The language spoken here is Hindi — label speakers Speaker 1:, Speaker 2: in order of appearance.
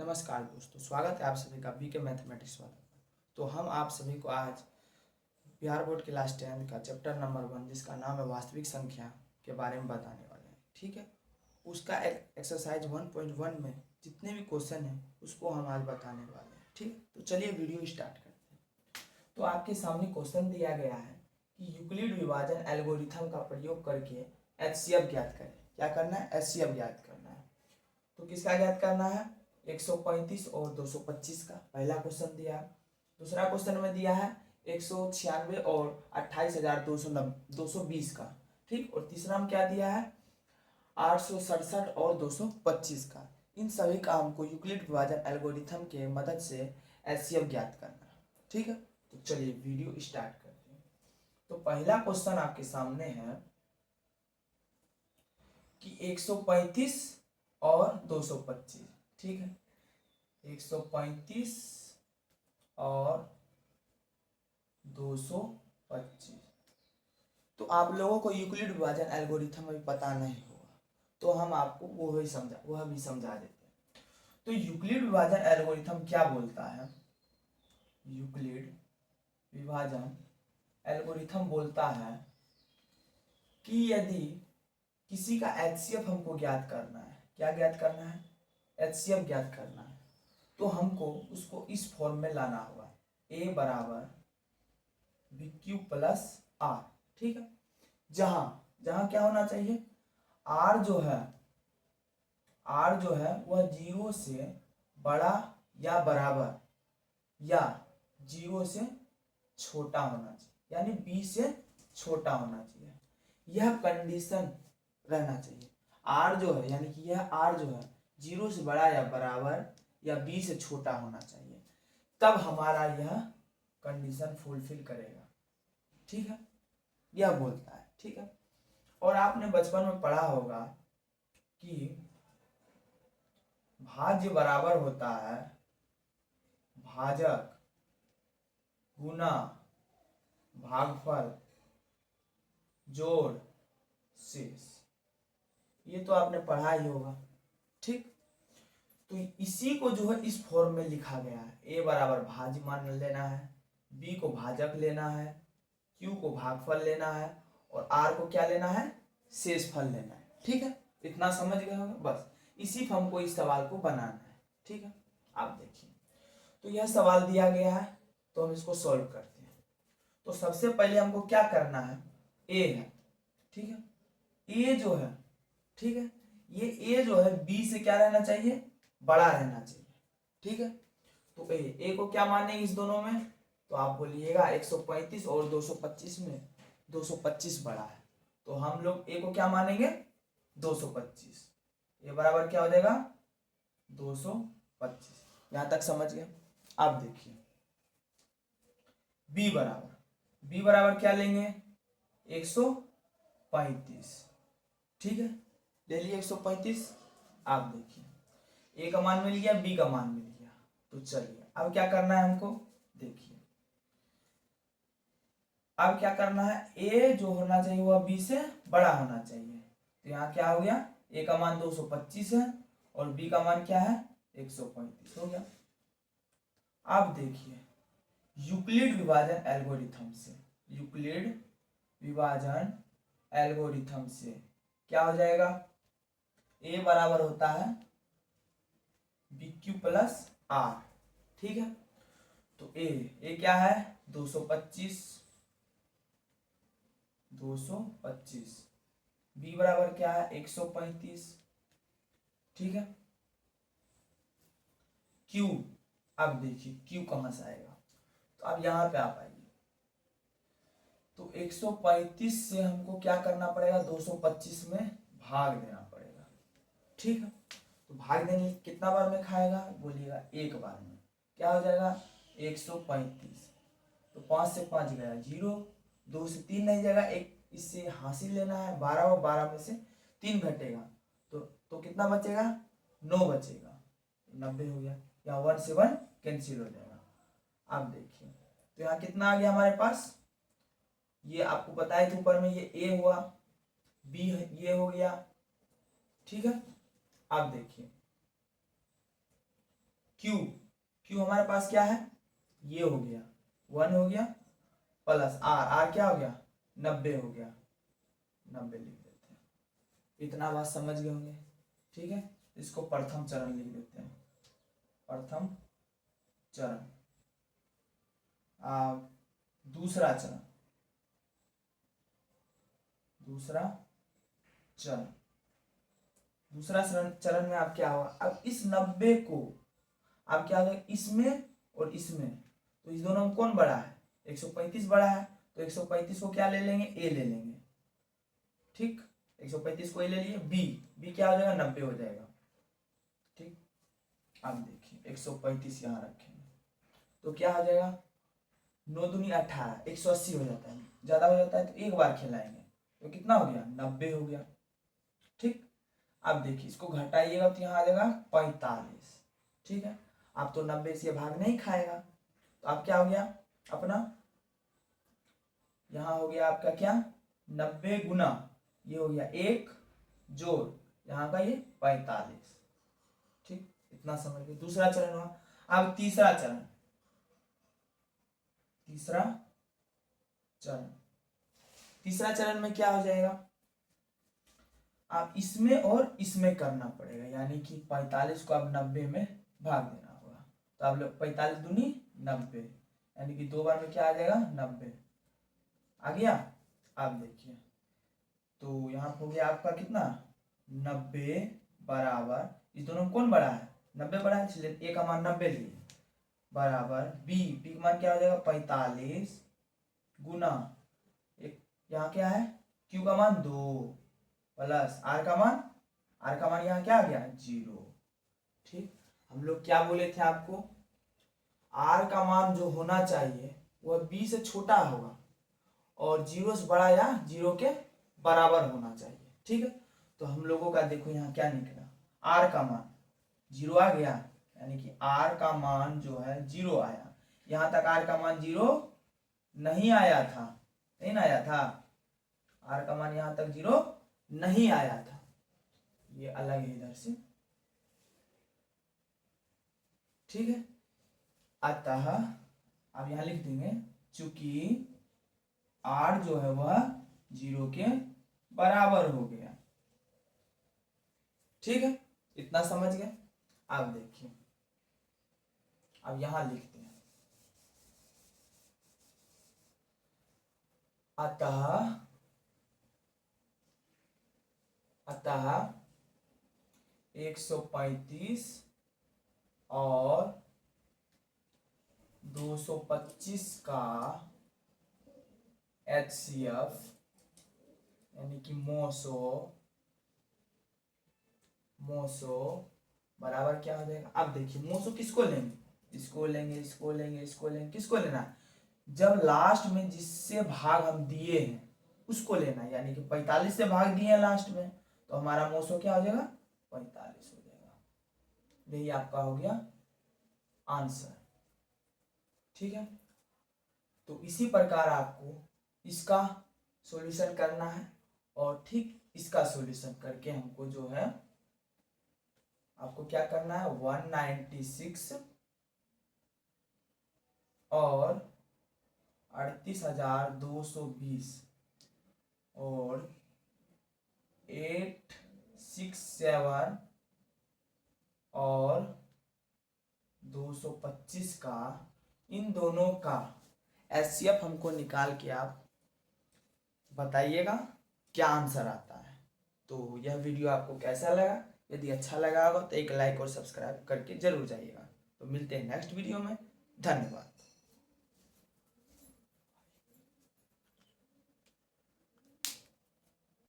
Speaker 1: नमस्कार दोस्तों, स्वागत है आप सभी का बीके मैथमेटिक्स वाला। तो हम आप सभी को आज बिहार बोर्ड क्लास 10 का चैप्टर नंबर 1 जिसका नाम है वास्तविक संख्या के बारे में बताने वाले हैं। ठीक है, उसका एक्सरसाइज 1.1 में जितने भी क्वेश्चन हैं उसको हम आज बताने वाले हैं। ठीक है, तो चलिए वीडियो स्टार्ट करते हैं। तो आपके सामने क्वेश्चन दिया गया है कि यूक्लिड विभाजन एल्गोरिथम का प्रयोग करके एचसीएफ ज्ञात करें। क्या करना है? एचसीएफ ज्ञात करना है। तो किसका ज्ञात करना है? 135 और 225 का पहला क्वेश्चन दिया। दूसरा क्वेश्चन में दिया है 196 और 28,220 का। ठीक, और तीसरा में क्या दिया है? 867 और 225 का। इन सभी का हमको यूक्लिड विभाजन एल्गोरिथम के मदद से एचसीएफ ज्ञात करना है। ठीक है, तो चलिए वीडियो स्टार्ट करते हैं। तो पहला क्वेश्चन आपके सामने है कि 135 और 225। ठीक है, 135 और 225। तो आप लोगों को यूक्लिड विभाजन एल्गोरिथम अभी पता नहीं होगा, तो हम आपको वह भी समझा देते हैं। तो यूक्लिड विभाजन एल्गोरिथम क्या बोलता है? यूक्लिड विभाजन एल्गोरिथम बोलता है कि यदि किसी का एचसीएफ हमको ज्ञात करना है, क्या ज्ञात करना है? एचसीएफ ज्ञात करना है, तो हमको उसको इस फॉर्म में लाना होगा, ए बराबर बी क्यू प्लस आर। ठीक है, जहां जहां क्या होना चाहिए? आर जो है वह 0 से बड़ा या बराबर या 0 से छोटा होना चाहिए, यानी बी से छोटा होना चाहिए। यह कंडीशन रहना चाहिए। आर जो है, यानी कि यह आर जो है 0 से बड़ा या बराबर या बी से छोटा होना चाहिए, तब हमारा यह कंडीशन फुलफिल करेगा। ठीक है, यह बोलता है। ठीक है, और आपने बचपन में पढ़ा होगा कि भाज्य बराबर होता है भाजक गुना भागफल जोड़ शेष। ये तो आपने पढ़ा ही होगा। ठीक, तो इसी को जो है इस फॉर्म में लिखा गया है। ए बराबर भाज्य मान लेना है, बी को भाजक लेना है, क्यू को भागफल लेना है और आर को क्या लेना है? शेष फल लेना है। ठीक है, इतना समझ गए होंगे। बस इसी फॉर्म को इस सवाल को बनाना है। ठीक है, आप देखिए, तो यह सवाल दिया गया है, तो हम इसको सॉल्व करते हैं। तो सबसे पहले हमको क्या करना है? ए है। ठीक है, ए जो है, ठीक है, ये ए जो है बी से क्या रहना चाहिए? बड़ा रहना चाहिए। ठीक है, तो ए को क्या मानेंगे इस दोनों में? तो आप बोलिएगा 135 और 225 में 225 बड़ा है, तो हम लोग ए को क्या मानेंगे? 225। ए बराबर क्या हो जाएगा? 225। यहां तक समझ गए? आप देखिए बी बराबर क्या लेंगे? 135। ठीक है, ले लिए 135। आप देखिए ए का मान मिल गया, बी का मान मिल गया। तो चलिए अब क्या करना है हमको? देखिए अब क्या करना है? ए जो होना चाहिए वह बी से बड़ा होना चाहिए। तो यहाँ क्या हो गया? ए का मान 225 है और बी का मान क्या है? 135 हो गया। अब देखिए यूक्लिड विभाजन एल्गोरिथम से क्या हो जाएगा? ए बराबर होता है बी क्यू प्लस आर। ठीक है, तो ए क्या है? 225। बी बराबर क्या है? 135। ठीक है, क्यू, अब देखिए क्यू कहां से आएगा? तो अब यहां पे आप आइए, तो 135 से हमको क्या करना पड़ेगा? 225 में भाग देना पड़ेगा। ठीक है, तो भाग देने कितना बार में खाएगा? बोलिएगा एक बार में। क्या हो जाएगा? 135। तो 5 से 5 गया 0, 2 से 3 नहीं जाएगा, एक इससे हासिल लेना है 12 और 12 में से 3 घटेगा, तो कितना बचेगा? 9 बचेगा। 90 हो गया, या 1 से 1 कैंसिल हो जाएगा। आप देखिए तो यहाँ कितना आ गया हमारे पास? ये आपको बताया था ऊपर में, ये ए हुआ, बी ये हो गया। ठीक है, आप देखिए क्यू, क्यू हमारे पास क्या है, ये हो गया 1 हो गया, प्लस आर, आर क्या हो गया 90 हो गया, 90 लिख देते हैं। इतना बात समझ गए होंगे, ठीक है। इसको प्रथम चरण लिख देते हैं, प्रथम चरण। दूसरा चरण, दूसरा चरण, दूसरा चरण में आप क्या होगा, अब इस 90 को आप क्या होगा, इसमें और इसमें, तो इस दोनों में कौन बड़ा है, 135 बड़ा है, तो 135 को क्या ले लेंगे, ए ले लेंगे, ठीक। 135 को ए ले लिए, बी, बी क्या हो जाएगा 90 हो जाएगा, ठीक। अब देखिए 135 यहाँ रखेंगे तो क्या हो जाएगा, 9 दूनी 18, 180 हो जाता है, ज्यादा हो जाता है तो एक बार खिलाएंगे तो कितना हो गया 90 हो गया, ठीक। अब देखिए इसको घटाइएगा तो यहाँ आ जाएगा 45, ठीक है। अब तो 90 से भाग नहीं खाएगा, तो अब क्या हो गया अपना, यहाँ हो गया आपका क्या 90 गुना, ये हो गया 1 जोड़ यहाँ का ये 45, ठीक। इतना समझ गए, दूसरा चरण हुआ। अब तीसरा चरण, तीसरा चरण, तीसरा चरण में क्या हो जाएगा, आप इसमें और इसमें करना पड़ेगा, यानी कि 45 को आप 90 में भाग देना होगा, तो आप लोग 45 दूनी 90, यानी कि 2 बार में क्या आ जाएगा 90 आ गया। आप देखिए तो यहाँ हो गया आपका कितना 90 बराबर, इस दोनों में कौन बड़ा है 90 बड़ा है, इसलिए ए का मान 90 लिए, बराबर बी, बी का मान क्या हो जाएगा 45 गुना एक, यहाँ क्या है क्यू का मान 2 प्लस आर का मान, आर का मान यहाँ क्या आ गया 0, ठीक। हम लोग क्या बोले थे आपको, आर का मान जो होना चाहिए वह बी से छोटा होगा और 0 से बड़ा या 0 के बराबर होना चाहिए, ठीक है। तो हम लोगों का देखो यहाँ क्या निकला, आर का मान 0 आ गया, यानी कि आर का मान जो है 0 आया, यहाँ तक आर का मान 0 नहीं आया था, नहीं ना आया था, आर का मान यहाँ तक 0 नहीं आया था, ये अलग है इधर से, ठीक है। अतः अब यहाँ लिख देंगे चूंकि आर जो है वह 0 के बराबर हो गया, ठीक है। इतना समझ गए। अब देखिए अब यहां लिखते हैं, अतः, अतः 135 और 225 का HCF यानी कि मोसो, मोसो बराबर क्या हो जाएगा, अब देखिए मोसो किसको लेंगे, इसको लेंगे, इसको लेंगे, इसको लेंगे, किसको लेना है, जब लास्ट में जिससे भाग हम दिए हैं उसको लेना है, यानी कि 45 से भाग दिए हैं लास्ट में, तो हमारा मोसो क्या हो जाएगा 45 हो जाएगा, यही आपका हो गया आंसर, ठीक है। तो इसी प्रकार आपको इसका सॉल्यूशन करना है और ठीक इसका सॉल्यूशन करके हमको जो है आपको क्या करना है 196 और 38,220 और 867 और 225 का, इन दोनों का HCF हमको निकाल के आप बताइएगा क्या आंसर आता है। तो यह वीडियो आपको कैसा लगा, यदि अच्छा लगा होगा तो एक लाइक और सब्सक्राइब करके जरूर जाइएगा। तो मिलते हैं नेक्स्ट वीडियो में, धन्यवाद।